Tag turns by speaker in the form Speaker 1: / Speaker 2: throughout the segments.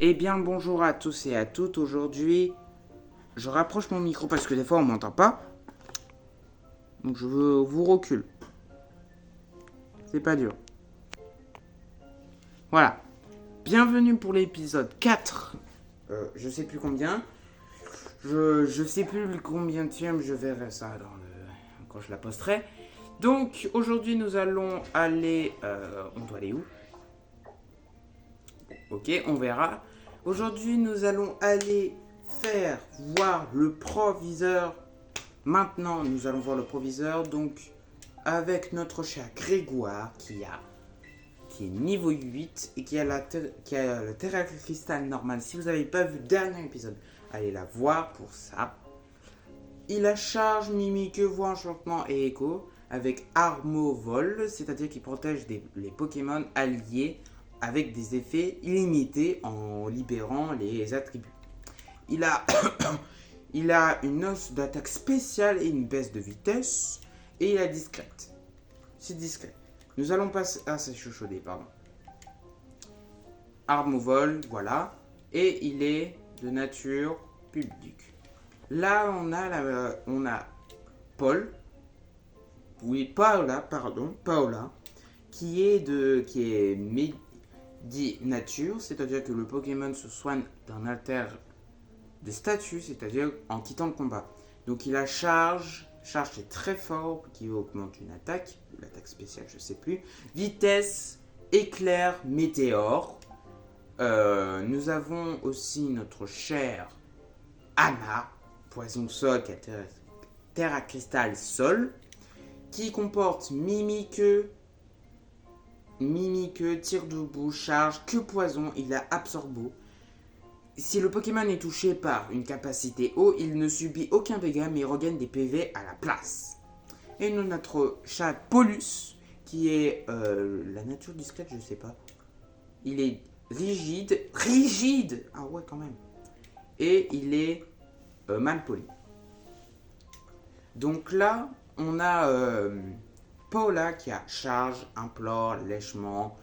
Speaker 1: Eh bien, bonjour à tous et à toutes. Aujourd'hui, je rapproche mon micro parce que des fois on m'entend pas. Donc je vous recule. C'est pas dur. Voilà. Bienvenue pour l'épisode 4. Je sais plus combien. Je sais plus le combienième, je verrai ça quand je la posterai. Donc aujourd'hui nous allons aller... on doit aller où? Ok, on verra. Aujourd'hui nous allons aller faire voir le proviseur. Maintenant nous allons voir le proviseur. Donc avec notre cher Grégoire qui est niveau 8 et qui a le Terra Cristal normal. Si vous n'avez pas vu le dernier épisode, allez la voir pour ça. Il a charge, mimique, voix, enchantement et écho avec Armovol, c'est-à-dire qu'il protège les Pokémon alliés avec des effets illimités en libérant les attributs. Il a, il a une hausse d'attaque spéciale et une baisse de vitesse et il est discrète. C'est discret. Nous allons passer... Ah, c'est chuchoté, pardon. Arme au vol, voilà. Et il est de nature publique. Là, on a Paul. Oui, Paola, pardon. Paola. Qui est Medi-nature. C'est-à-dire que le Pokémon se soigne d'un alter de statut. C'est-à-dire en quittant le combat. Donc il a charge. Charge est très fort, qui augmente une attaque, ou l'attaque spéciale, je sais plus. Vitesse, éclair, météore. Nous avons aussi notre chère Anna, poison sol, qui a terre à cristal sol, qui comporte mimique, tir debout, charge, que poison, il a absorbo. Si le Pokémon est touché par une capacité eau, il ne subit aucun dégât mais il regagne des PV à la place. Et nous, notre chat Paulus, qui est la nature discrète, je sais pas. Il est rigide, ah ouais quand même. Et il est mal poli. Donc là, on a Paula qui a charge, implore, lèchement.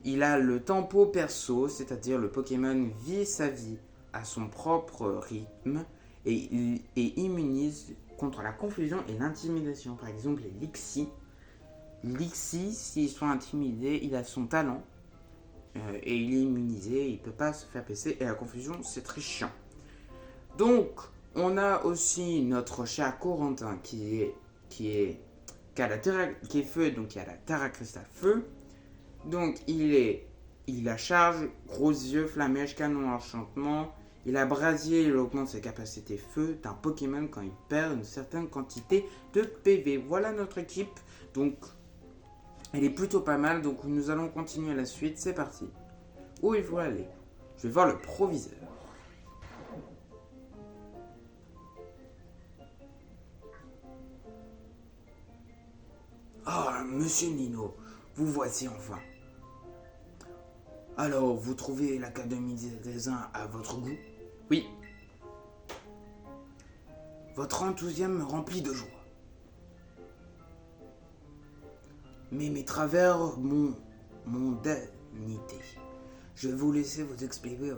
Speaker 1: Il a le tempo perso, c'est-à-dire le Pokémon vit sa vie à son propre rythme et immunise contre la confusion et l'intimidation. Par exemple, les Lixie. Lixie, s'ils sont intimidés, il a son talent et il est immunisé, il ne peut pas se faire passer et la confusion, c'est très chiant. Donc, on a aussi notre cher Corentin qui est feu, donc qui a la Terra Cristal feu. Donc il a charge, gros yeux, flamèche, canon enchantement. Il a brasier, il augmente ses capacités feu d'un Pokémon quand il perd une certaine quantité de PV. Voilà notre équipe. Donc elle est plutôt pas mal. Donc nous allons continuer la suite. C'est parti. Où il faut aller? Je vais voir le proviseur. Ah, monsieur Nino, vous voici enfin. Alors, vous trouvez l'Académie des Uns à votre goût? Oui. Votre enthousiasme me remplit de joie. Mais mes travers mon dignité. Je vais vous laisser vous expliquer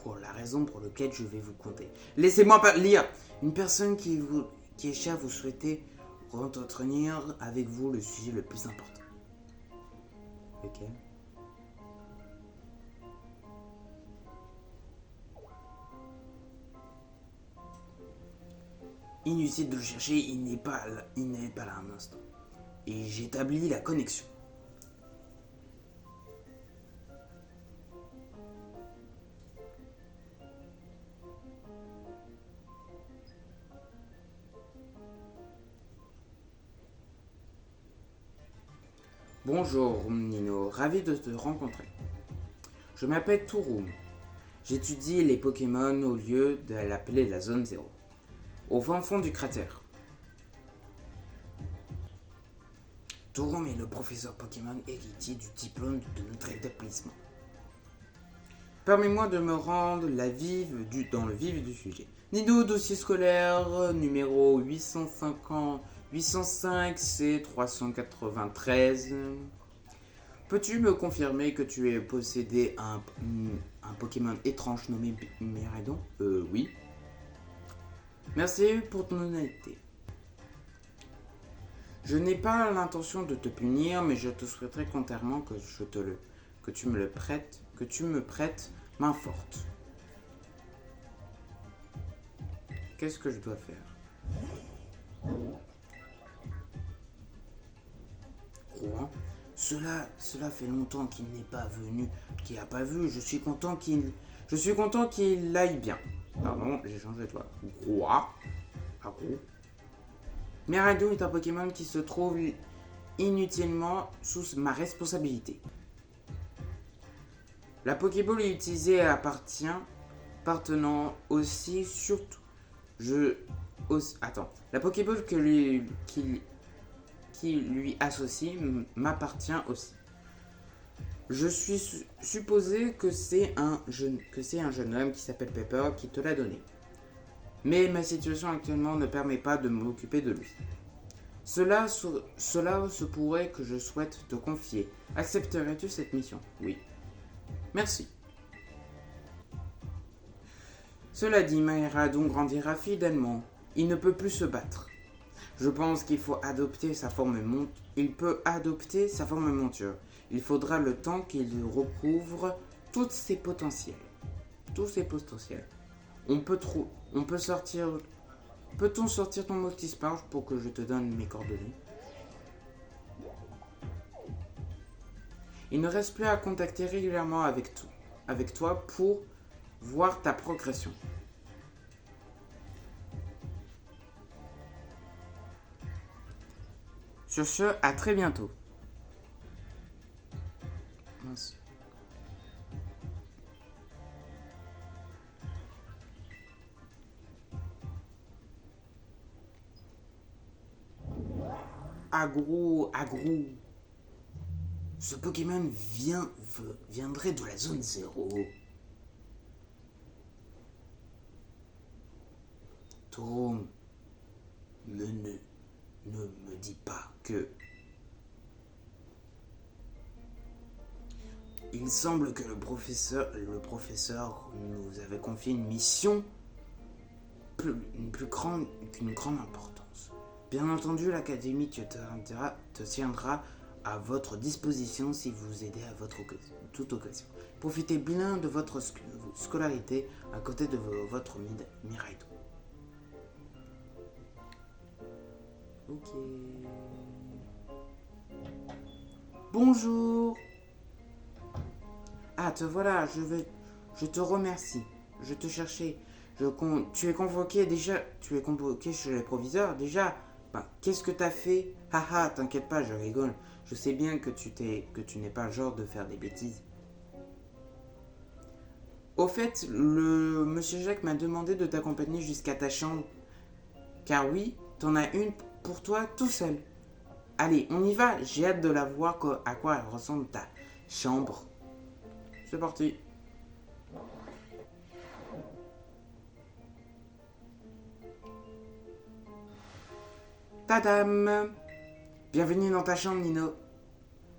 Speaker 1: pour la raison pour laquelle je vais vous compter. Laissez-moi lire. Une personne qui est chère, vous souhaitez entretenir avec vous le sujet le plus important. Ok. Inutile de le chercher, il n'est pas là un instant. Et j'établis la connexion. Bonjour Nino, ravi de te rencontrer. Je m'appelle Touroum. J'étudie les Pokémon au lieu de l'appeler la zone 0, au fin fond du cratère. Touroum est le professeur Pokémon héritier du diplôme de notre établissement. Permets-moi de me rendre dans le vif du sujet. Nino, dossier scolaire numéro 805 C 393. Peux-tu me confirmer que tu es possédé un un Pokémon étrange nommé Miraidon? Oui. Merci pour ton honnêteté. Je n'ai pas l'intention de te punir, mais je te souhaiterais contrairement que tu me prêtes main forte. Qu'est-ce que je dois faire? Quoi? Cela fait longtemps qu'il n'est pas venu, qu'il n'a pas vu. Je suis content qu'il aille bien. Pardon, j'ai changé de voix. Roi. Ah, gros. Miraidon est un Pokémon qui se trouve inutilement sous ma responsabilité. La Pokéball est utilisée appartenant aussi surtout. La Pokéball qui lui associe m'appartient aussi. Je suis supposé que c'est un jeune homme qui s'appelle Pepper qui te l'a donné. Mais ma situation actuellement ne permet pas de m'occuper de lui. Cela se pourrait que je souhaite te confier. Accepterais-tu cette mission? Oui. Merci. Cela dit, Miraidon grandira fidèlement. Il ne peut plus se battre. Je pense qu'il faut adopter sa forme Il peut adopter sa forme monture. Il faudra le temps qu'il recouvre tous ses potentiels. Peut-on sortir ton Multisparge pour que je te donne mes coordonnées? Il ne reste plus à contacter régulièrement avec toi pour voir ta progression. Sur ce, à très bientôt. Mince. Agro. Ce Pokémon viendrait de la zone 0. Tom, ne me dis pas que... Il semble que le professeur nous avait confié une mission qu'une grande importance. Bien entendu, l'Académie te tiendra à votre disposition si vous aidez à toute occasion. Profitez bien de votre scolarité à côté de votre Miraidon. Ok. Bonjour. Ah, te voilà, je te remercie. Je te cherchais. Tu es convoqué chez les proviseurs déjà. Qu'est-ce que t'as fait? Haha, t'inquiète pas, je rigole. Je sais bien que tu n'es pas le genre de faire des bêtises. Au fait, le monsieur Jacques m'a demandé de t'accompagner jusqu'à ta chambre. Car oui, t'en as une pour toi tout seul. Allez, on y va. J'ai hâte de la voir à quoi elle ressemble ta chambre. C'est parti. Tadam! Bienvenue dans ta chambre, Nino.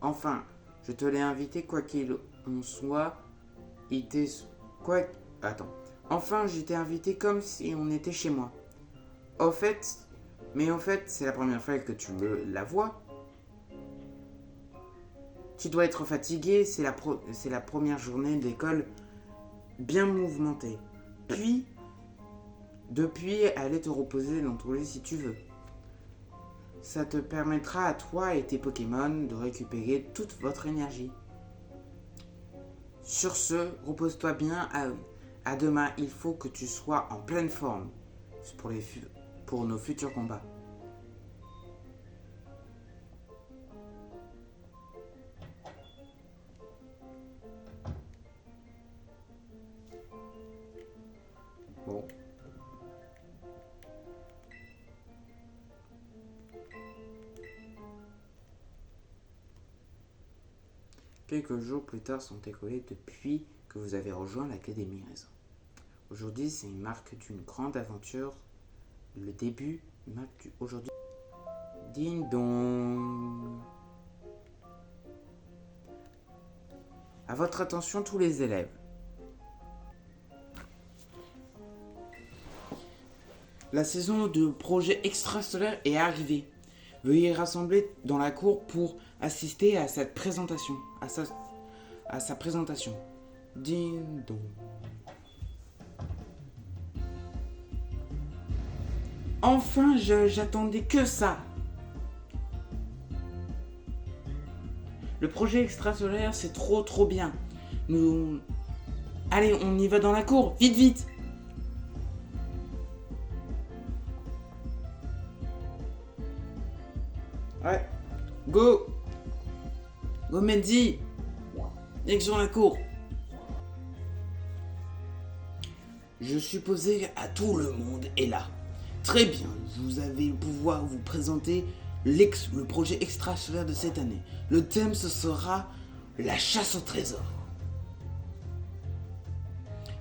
Speaker 1: Enfin, je te l'ai invité quoi qu'il en soit. Enfin, je t'ai invité comme si on était chez moi. Au fait, c'est la première fois que tu la vois. Tu dois être fatigué, c'est la première journée d'école bien mouvementée. Depuis, allez te reposer dans ton lit si tu veux. Ça te permettra à toi et tes Pokémon de récupérer toute votre énergie. Sur ce, repose-toi bien. À demain, il faut que tu sois en pleine forme pour nos futurs combats. Bon. Quelques jours plus tard sont écoulés depuis que vous avez rejoint l'Académie Raisin. Aujourd'hui, c'est une marque d'une grande aventure. Le début marque aujourd'hui. Ding dong. À votre attention, tous les élèves. La saison de projet extrasolaire est arrivée. Veuillez rassembler dans la cour pour assister à cette présentation. À sa présentation. Ding dong. Enfin, j'attendais que ça. Le projet extrasolaire, c'est trop bien. Allez, on y va dans la cour, vite. Ouais. Go Mendy. Direction la cour. Je supposais à tout le monde est là. Très bien, vous allez pouvoir vous présenter le projet extrasolaire de cette année. Le thème, ce sera la chasse au trésor.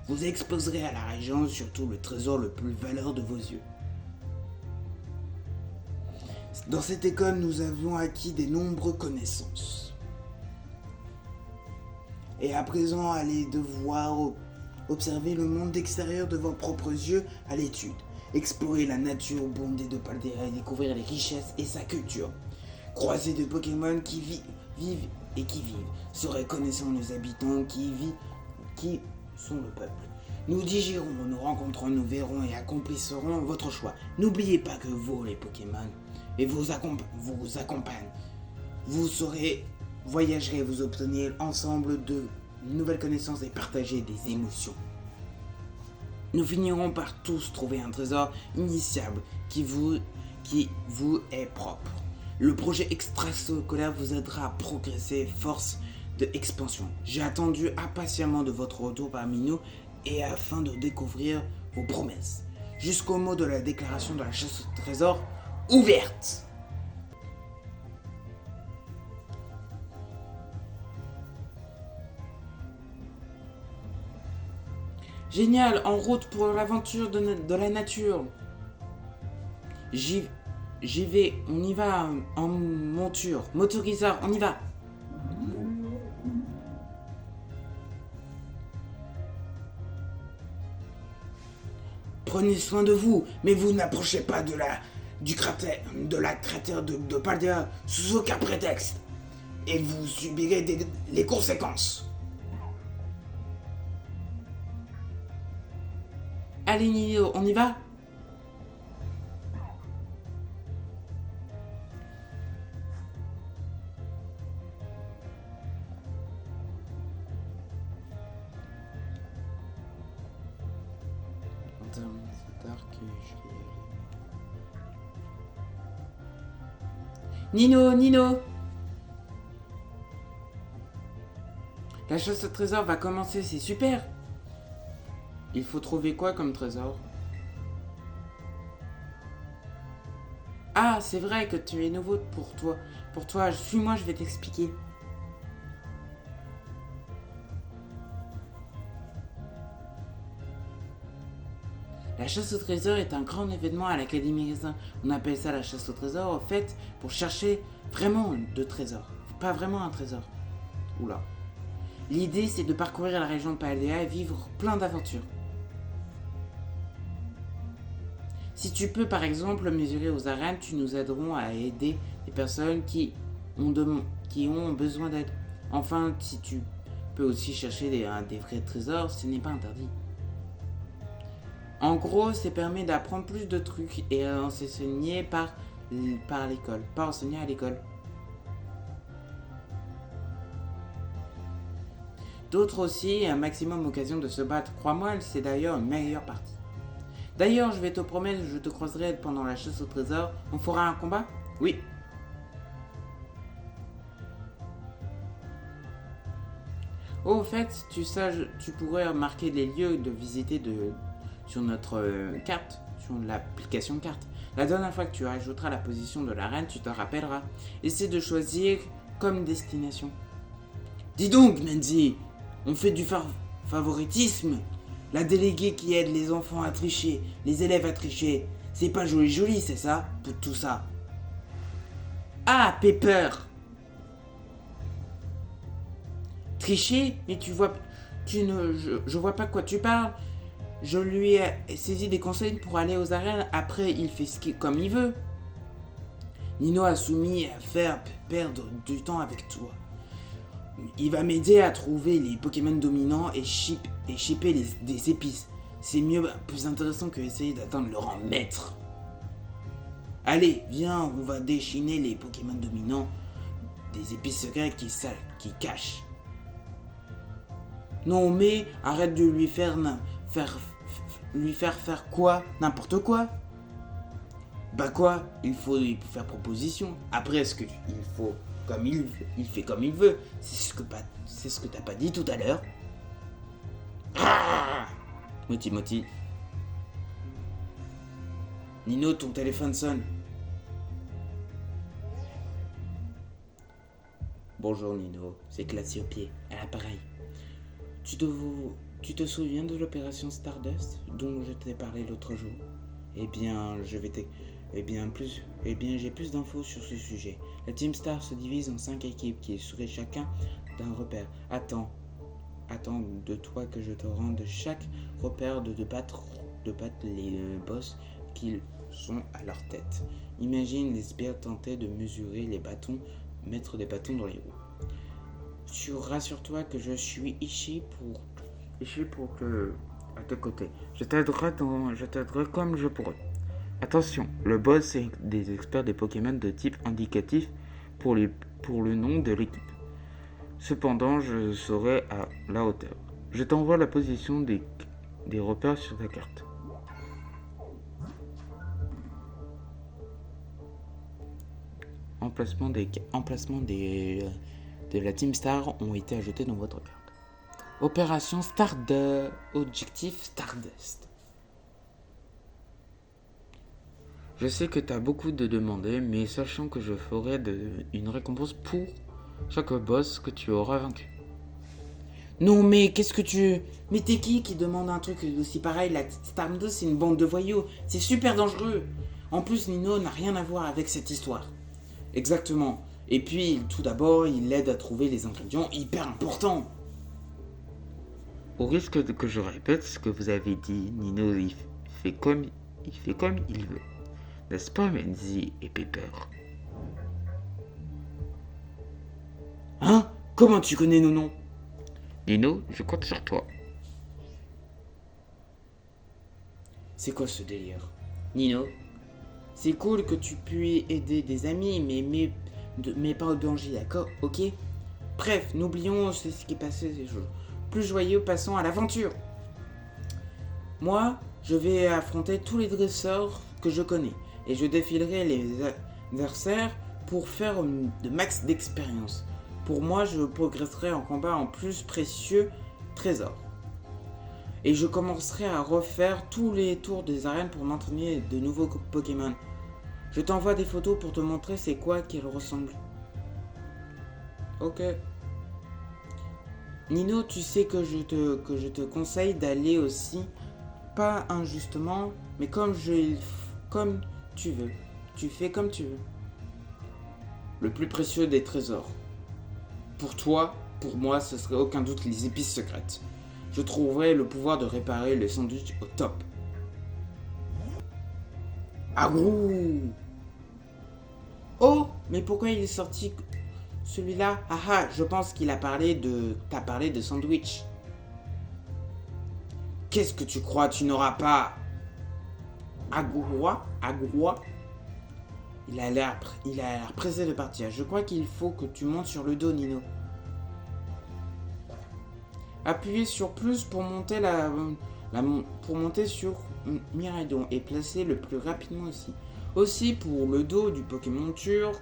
Speaker 1: Vous exposerez à la région surtout le trésor le plus valeur de vos yeux. Dans cette école, nous avons acquis de nombreuses connaissances. Et à présent, allez devoir observer le monde extérieur de vos propres yeux à l'étude. Explorer la nature bondée de Paldea et découvrir les richesses et sa culture. Croiser de Pokémon qui vivent et qui vivent. Se reconnaissant les habitants qui sont le peuple. Nous digérons, nous rencontrons, nous verrons et accomplirons votre choix. N'oubliez pas que vous, les Pokémon, et vous accompagnent. Vous saurez, voyagerez, vous obtenez ensemble de nouvelles connaissances et partager des émotions. Nous finirons par tous trouver un trésor initiable qui vous est propre. Le projet extrascolaire vous aidera à progresser force de expansion. J'ai attendu impatiemment de votre retour parmi nous et afin de découvrir vos promesses. Jusqu'au mot de la déclaration de la chasse au trésor ouverte. Génial, en route pour l'aventure de la nature. J'y vais, on y va en monture. Motorisard, on y va. Prenez soin de vous, mais vous n'approchez pas de la cratère de Paldea sous aucun prétexte. Et vous subirez les conséquences. Allez Nino, on y va? Nino! La chasse au trésor va commencer, c'est super! Il faut trouver quoi comme trésor? Ah, c'est vrai que tu es nouveau pour toi. Suis-moi, je vais t'expliquer. La chasse au trésor est un grand événement à l'Académie Raisin. On appelle ça la chasse au trésor, en fait, pour chercher vraiment de trésors. Pas vraiment un trésor. Oula. L'idée, c'est de parcourir la région de Paldea et vivre plein d'aventures. Si tu peux, par exemple, mesurer aux arènes, tu nous aiderons à aider les personnes qui ont besoin d'aide. Enfin, si tu peux aussi chercher des vrais trésors, ce n'est pas interdit. En gros, ça permet d'apprendre plus de trucs et enseigner par l'école, pas enseigner à l'école. D'autres aussi, un maximum d'occasion de se battre. Crois-moi, c'est d'ailleurs une meilleure partie. D'ailleurs, je vais te promettre, je te croiserai pendant la chasse au trésor. On fera un combat? Oui. Oh, au fait, tu pourrais marquer les lieux de visiter sur notre carte, sur l'application carte. La dernière fois que tu ajouteras la position de l'arène, tu te rappelleras. Essaie de choisir comme destination. Dis donc, Nancy, on fait du favoritisme. La déléguée qui aide les enfants à tricher, les élèves à tricher, c'est pas joli, c'est ça, pour tout ça. Ah, Pepper! Tricher? Mais je vois pas de quoi tu parles. Je lui ai saisi des conseils pour aller aux arènes. Après, il fait comme il veut. Nino a soumis à faire perdre du temps avec toi. Il va m'aider à trouver les Pokémon dominants et shipper des épices. C'est mieux, plus intéressant que essayer d'atteindre le rang maître. Allez, viens, on va déchiner les Pokémon dominants des épices secrètes qui cachent. Non mais, arrête de lui faire faire quoi? N'importe quoi. Bah quoi? Il faut lui faire proposition. Après, est-ce qu'il faut comme il fait comme il veut? C'est ce que t'as pas dit tout à l'heure. Ah Moti. Nino, ton téléphone sonne. Bonjour Nino, c'est Classiopier, à l'appareil. Tu te souviens de l'opération Stardust dont je t'ai parlé l'autre jour? Eh bien, j'ai plus d'infos sur ce sujet. La Team Star se divise en 5 équipes qui seraient chacun d'un repère. Attends de toi que je te rende chaque repère de battre les boss qui sont à leur tête. Imagine les sbires tenter de mesurer les bâtons, mettre des bâtons dans les roues. Rassure-toi que je suis ici pour que à tes côtés. Je t'aiderai comme je pourrai. Attention, le boss est des experts des Pokémon de type indicatif pour le nom de l'équipe. Cependant, je serai à la hauteur. Je t'envoie la position des repères sur ta carte. Emplacement de la Team Star ont été ajoutés dans votre carte. Opération Stardust. Objectif Stardust. Je sais que t'as beaucoup de demandé, mais sachant que je ferai une récompense pour chaque boss que tu auras vaincu. Non mais qu'est-ce que tu... Mais t'es qui demande un truc aussi pareil? La Stardust c'est une bande de voyous. C'est super dangereux. En plus Nino n'a rien à voir avec cette histoire. Exactement. Et puis tout d'abord il aide à trouver les ingrédients hyper importants. Au risque que je répète ce que vous avez dit, Nino il fait comme il veut. N'est-ce pas Menzi et Pepper? Hein? Comment tu connais nos noms? Nino, je compte sur toi. C'est quoi ce délire? Nino, c'est cool que tu puisses aider des amis, mais pas au danger, d'accord? Ok? Bref, n'oublions ce qui est passé ces jours. Plus joyeux, passons à l'aventure. Moi, je vais affronter tous les dresseurs que je connais. Et je défilerai les adversaires pour faire de max d'expérience. Pour moi, je progresserai en combat en plus précieux trésors. Et je commencerai à refaire tous les tours des arènes pour m'entraîner de nouveaux Pokémon. Je t'envoie des photos pour te montrer c'est quoi qu'ils ressemblent. Ok. Nino, tu sais que je te conseille d'aller aussi, pas injustement, mais comme tu veux. Tu fais comme tu veux. Le plus précieux des trésors. Pour toi, pour moi, ce serait aucun doute les épices secrètes. Je trouverai le pouvoir de réparer le sandwich au top. Agrou! Oh, mais pourquoi il est sorti celui-là? Ah, je pense qu'il t'as parlé de sandwich. Qu'est-ce que tu crois? Tu n'auras pas... Agroua? Il a l'air pressé de partir. Je crois qu'il faut que tu montes sur le dos, Nino. Appuyez sur plus pour monter pour monter sur Miraidon et placer le plus rapidement aussi. Aussi pour le dos du Pokémon Turf,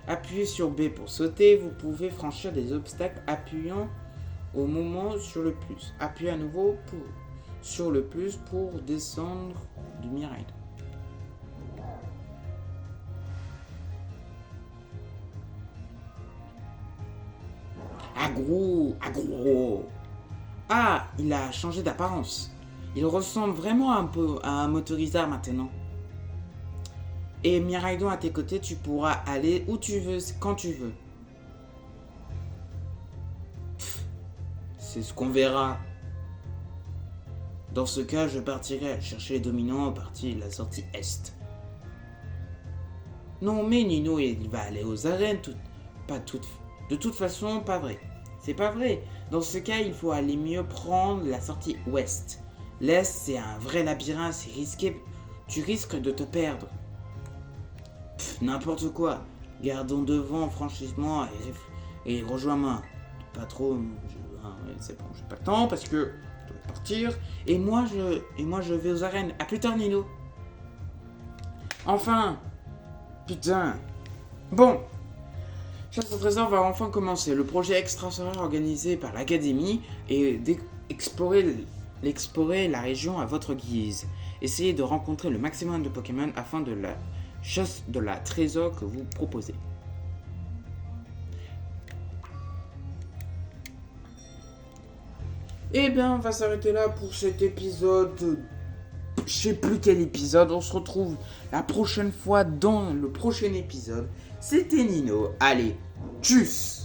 Speaker 1: appuyez sur B pour sauter. Vous pouvez franchir des obstacles appuyant au moment sur le plus. Appuyez à nouveau sur le plus pour descendre du Miraidon. Agro. Ah, il a changé d'apparence. Il ressemble vraiment un peu à un motorisard maintenant. Et Miraidon à tes côtés, tu pourras aller où tu veux, quand tu veux. C'est ce qu'on verra Dans ce cas, je partirai chercher les dominants à partir de la sortie Est. Non, mais Nino, il va aller aux arènes. De toute façon, pas vrai. C'est pas vrai. Dans ce cas, il faut aller mieux prendre la sortie Ouest. L'Est, c'est un vrai labyrinthe, c'est risqué. Tu risques de te perdre. N'importe quoi. Gardons devant, franchissement, et rejoins-moi. Pas trop, c'est bon, j'ai pas le temps parce que je dois partir. Et moi, je vais aux arènes. À plus tard, Nino. Enfin. Putain. Bon. Chasse au trésor va enfin commencer. Le projet extrasolaire organisé par l'Académie est d'explorer la région à votre guise. Essayez de rencontrer le maximum de Pokémon afin de la chasse de la trésor que vous proposez. Eh bien, on va s'arrêter là pour cet épisode. Je sais plus quel épisode. On se retrouve la prochaine fois dans le prochain épisode. C'était Nino. Allez, tchuss!